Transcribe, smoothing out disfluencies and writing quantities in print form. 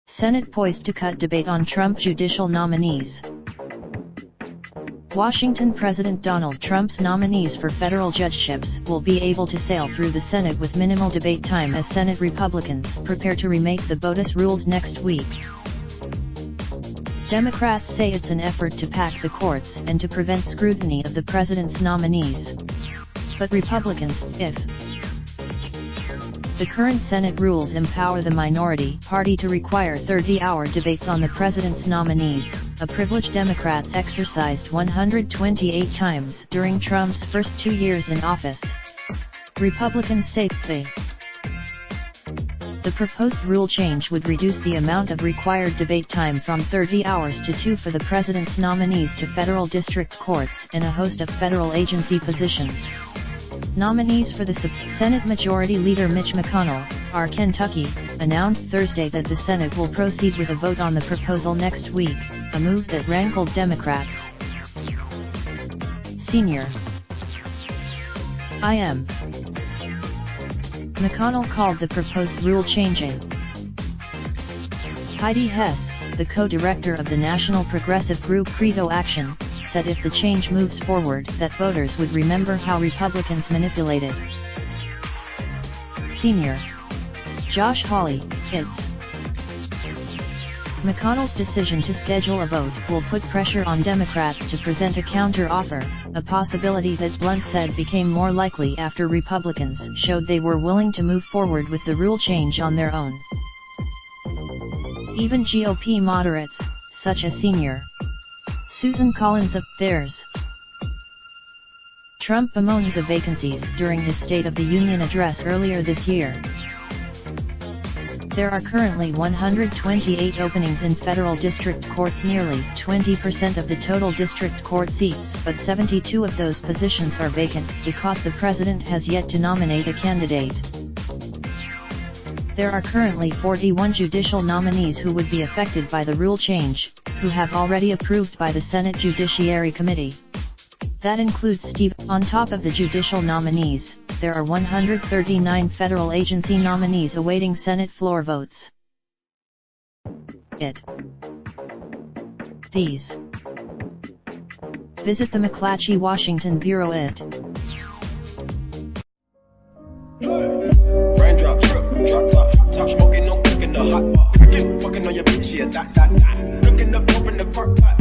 Senate poised to cut debate on Trump judicial nominees. Washington President Donald Trump's nominees for federal judgeships will be able to sail through the Senate with minimal debate time as Senate Republicans prepare to remake the bogus rules next week. Democrats say it's an effort to pack the courts and to prevent scrutiny of the president's nominees. But Republicans, if the current Senate rules empower the minority party to require 30-hour debates on the president's nominees, a privilege Democrats exercised 128 times during Trump's first 2 years in office. Republicans say the proposed rule change would reduce the amount of required debate time from 30 hours to 2 for the president's nominees to federal district courts and a host of federal agency positions. Nominees for the Senate Majority Leader Mitch McConnell, R. Kentucky, announced Thursday that the Senate will proceed with a vote on the proposal next week, a move that rankled Democrats. Senior IM McConnell called the proposed rule changing. Heidi Hess, the co-director of the National Progressive Group Credo Action, said if the change moves forward that voters would remember how Republicans manipulated. Senior Josh Hawley, it's McConnell's decision to schedule a vote will put pressure on Democrats to present a counter-offer, a possibility that Blunt said became more likely after Republicans showed they were willing to move forward with the rule change on their own. Even GOP moderates, such as Senior Susan Collins of theirs. Trump bemoaned the vacancies during his State of the Union address earlier this year. There are currently 128 openings in federal district courts, nearly 20% of the total district court seats, but 72 of those positions are vacant because the president has yet to nominate a candidate. There are currently 41 judicial nominees who would be affected by the rule change, who have already approved by the Senate Judiciary Committee. That includes Steve. On top of the judicial nominees, there are 139 federal agency nominees awaiting Senate floor votes. These. Visit the McClatchy Washington Bureau Raindrop, drop top smoking, no cooking the hot pot. Fucking on your bitch, yeah, that. Looking up, open the park pot.